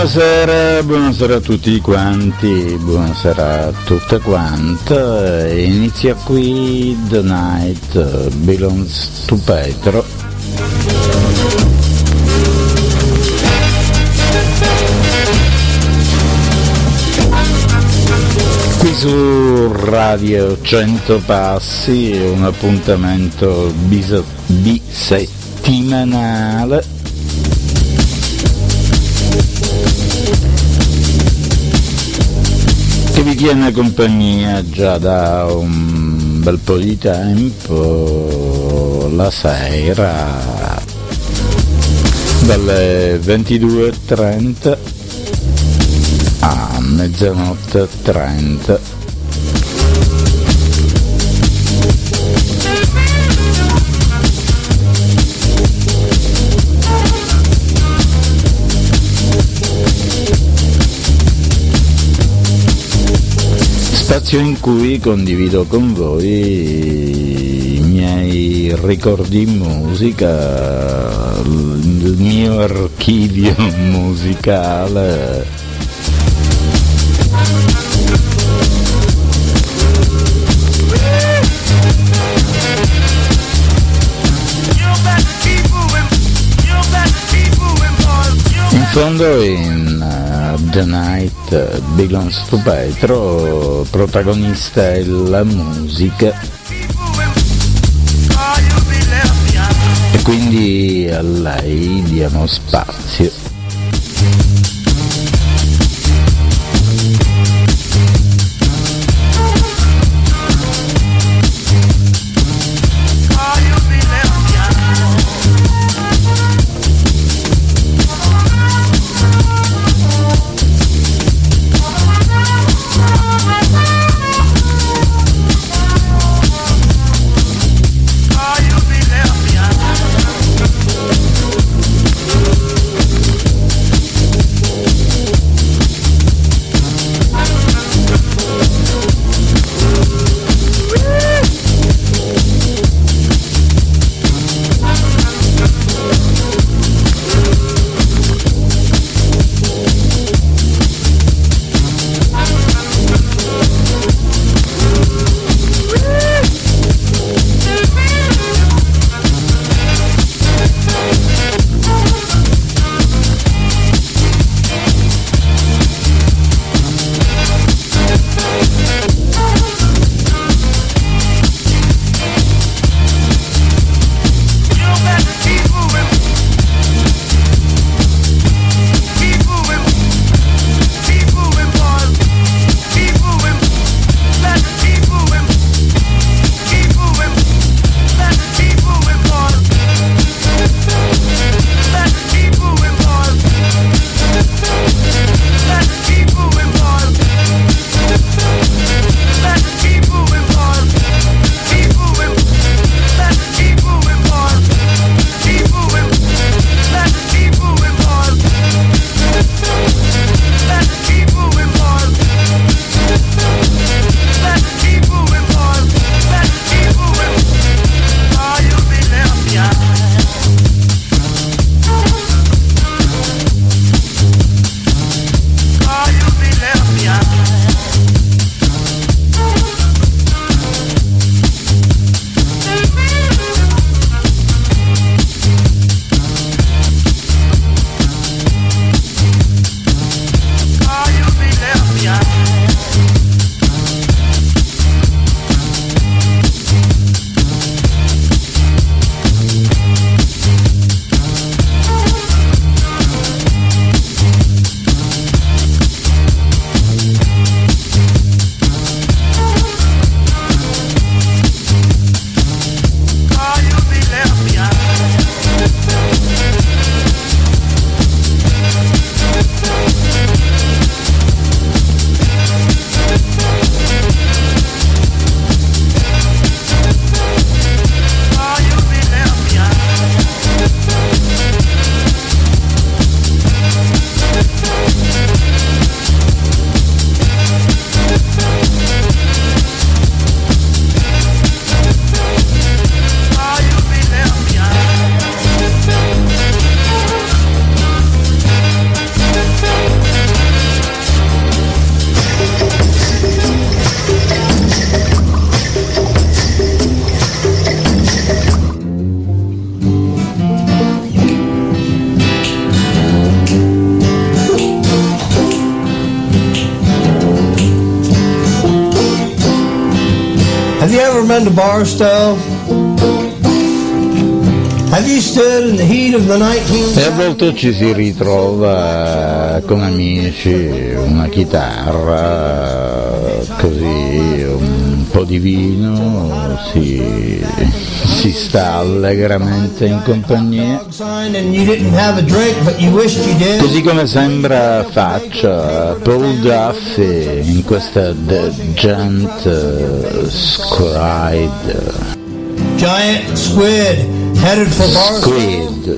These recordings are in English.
Buonasera a tutti quanti, buonasera a tutte quante. Inizia qui The Night-belongs-to-Petro. Qui su Radio 100 Passi, un appuntamento bisettimanale che vi tiene compagnia già da un bel po' di tempo, la sera dalle 22:30 a mezzanotte 30. Spazio in cui condivido con voi i miei ricordi in musica, il mio archivio musicale. In fondo in The Night-belongs-to-Petro protagonista è la musica e quindi a lei diamo spazio. Have you ever been to Barstow? Have you stood in the heat of the 19th? E a volte ci si ritrova con amici, una chitarra, così un po' di vino, si sta allegramente in compagnia. Così come sembra faccia Paul Duffy in questa The Giant Giant Squid.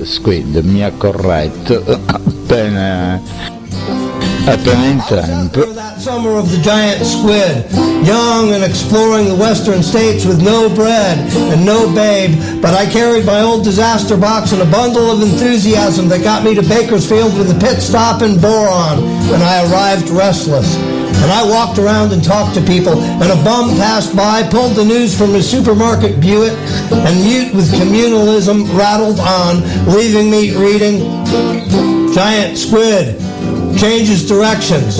Squid, mi ha corretto appena in tempo. That summer of the giant squid, young and exploring the western states with no bread and no babe, but I carried my old disaster box and a bundle of enthusiasm that got me to Bakersfield with a pit stop in Boron, and I arrived restless. And I walked around and talked to people, and a bum passed by, pulled the news from his supermarket Buick, and mute with communalism rattled on, leaving me reading, Giant Squid changes directions,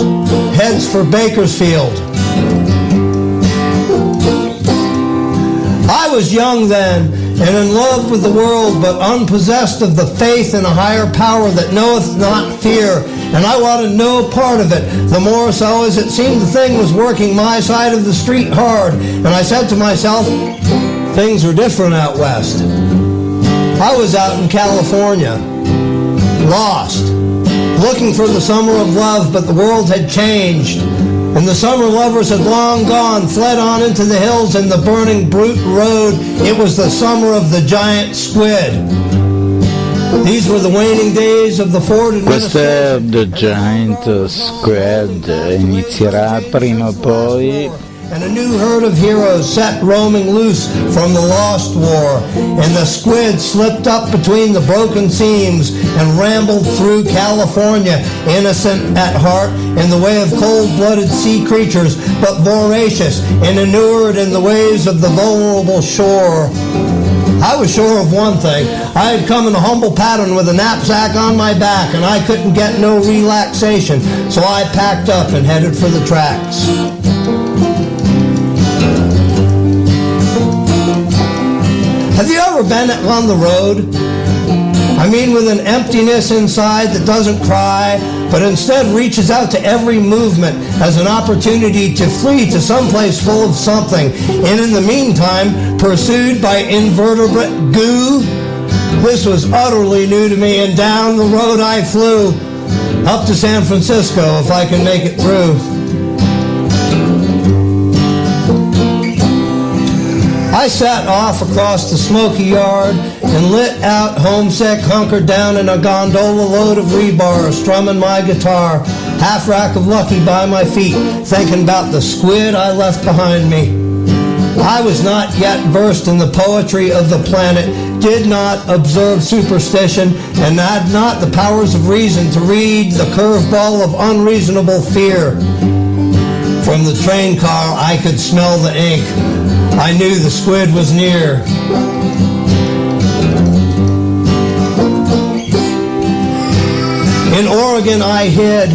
heads for Bakersfield. I was young then, and in love with the world, but unpossessed of the faith in a higher power that knoweth not fear, and I wanted no part of it, the more so as it seemed the thing was working my side of the street hard, and I said to myself, things are different out west. I was out in California, lost, looking for the summer of love, but the world had changed, and the summer lovers had long gone, fled on into the hills and the burning brute road. It was the summer of the giant squid. These were the waning days of the Ford Questa The Giant Squid inizierà prima o poi. And a new herd of heroes set roaming loose from the lost war, and the squid slipped up between the broken seams and rambled through California, innocent at heart in the way of cold-blooded sea creatures, but voracious and inured in the ways of the vulnerable shore. I was sure of one thing. I had come in a humble pattern with a knapsack on my back, and I couldn't get no relaxation, so I packed up and headed for the tracks. Have you ever been on the road? I mean, with an emptiness inside that doesn't cry, but instead reaches out to every movement as an opportunity to flee to someplace full of something, and in the meantime, pursued by invertebrate goo? This was utterly new to me, and down the road I flew, up to San Francisco if I can make it through. I sat off across the smoky yard and lit out, homesick, hunkered down in a gondola load of rebar, strumming my guitar, half rack of Lucky by my feet, thinking about the squid I left behind me. I was not yet versed in the poetry of the planet, did not observe superstition, and had not the powers of reason to read the curveball of unreasonable fear. From the train car I could smell the ink. I knew the squid was near. In Oregon I hid.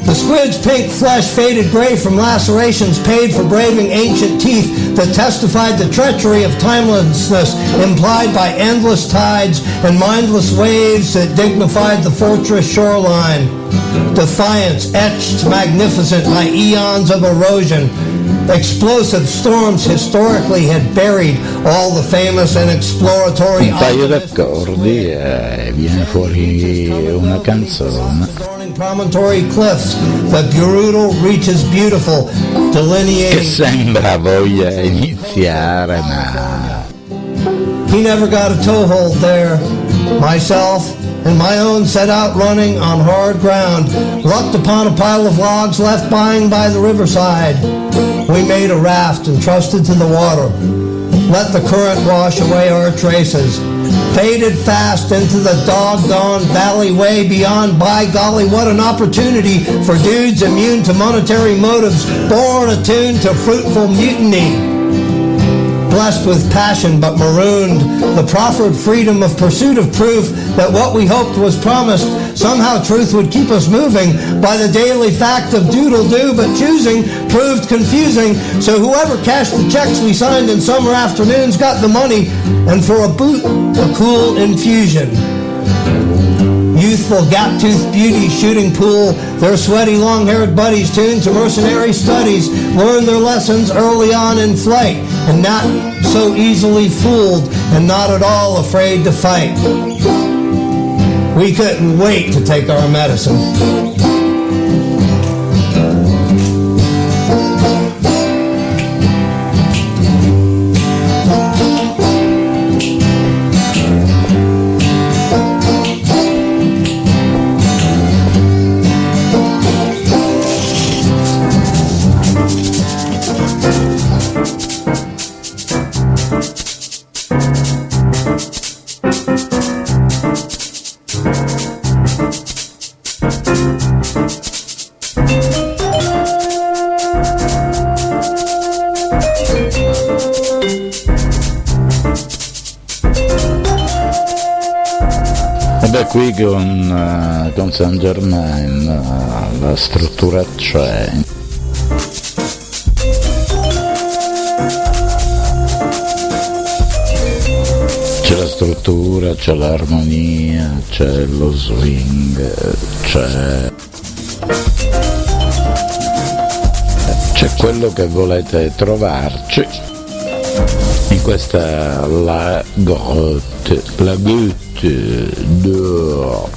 The squid's pink flesh faded gray from lacerations paid for braving ancient teeth that testified the treachery of timelessness implied by endless tides and mindless waves that dignified the fortress shoreline. Defiance etched magnificent by eons of erosion. Explosive storms historically had buried all the famous and exploratory Un paio d'accordi e viene fuori una canzone. Promontory cliffs, the brutal reaches beautiful, delineating. Che sembra voglia iniziare, ma he never got a toehold there. Myself and my own set out running on hard ground, lucked upon a pile of logs left lying by the riverside. We made a raft and trusted to the water, let the current wash away our traces, faded fast into the doggone valley way beyond. By golly, what an opportunity for dudes immune to monetary motives, born attuned to fruitful mutiny. blessed with passion but marooned, the proffered freedom of pursuit of proof that what we hoped was promised, somehow truth would keep us moving, by the daily fact of doodle-doo but choosing proved confusing, so whoever cashed the checks we signed in summer afternoons got the money, and for a boot, a cool infusion. Youthful gap-toothed beauties shooting pool, their sweaty long-haired buddies tuned to mercenary studies, learned their lessons early on in flight, and not so easily fooled, and not at all afraid to fight. We couldn't wait to take our medicine. Qui con Saint Germain la struttura c'è la struttura, c'è l'armonia, c'è lo swing, c'è quello che volete trovarci in questa la goutte d'or.